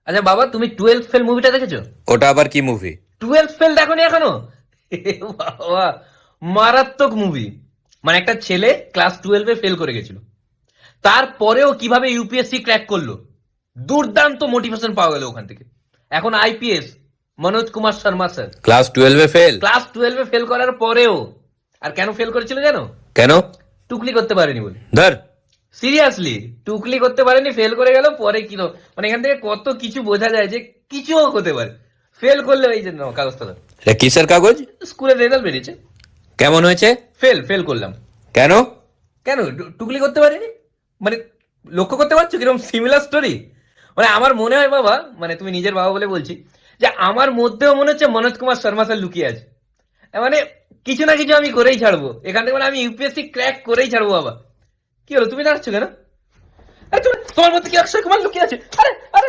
আচ্ছা বাবা, তুমি 12 ফেল মুভিটা দেখেছো? ওটা আবার কি মুভি? 12 ফেল দেখোনি এখনো? এ বাবা, মারাত্মক মুভি। মানে একটা ছেলে ক্লাস 12-এ ফেল করে গেছিল, তারপরেও কিভাবে ইউপিএসসি ক্র্যাক করলো, দুর্দান্ত মোটিভেশন পাওয়া গেল ওখান থেকে। এখন IPS Manoj Kumar Sharma sir. Class 12-এ ফেল? ক্লাস 12-এ ফেল করার পরেও। আর কেন ফেল করেছিল জানো? কেন? টুকলি করতে পারেনি বলে। ধর। সিরিয়াসলি টুকলি করতে পারেনি, ফেল করে গেল। পরে কি মানে এখান থেকে কত কিছু বোঝা যায় যে কিছুও হতে পারে। ফেল করলে এই যে নাও কাগজটা দাও। এটা কিসের কাগজ? স্কুলের রেজাল্ট বেরিয়েছে। কেমন হয়েছে? ফেল করলাম। কেন? কেন? টুকলি করতে পারিনি মানে, লক্ষ্য করতে পারছো কিরকম সিমিলার স্টোরি? মানে আমার মনে হয় বাবা, মানে তুমি নিজের বাবা বলে বলছি, যে আমার মধ্যেও মনে হচ্ছে মনোজ কুমার শর্মা স্যার লুকিয়ে আছে। মানে কিছু না কিছু আমি করেই ছাড়বো এখান থেকে, মানে আমি ইউপিএসসি ক্র্যাক করেই ছাড়বো বাবা। কি হলো, তুমি দাঁড়াচ্ছ কেন? আরে তোমার মধ্যে কি অক্ষয় কুমার লুকিয়ে আছে? আরে আরে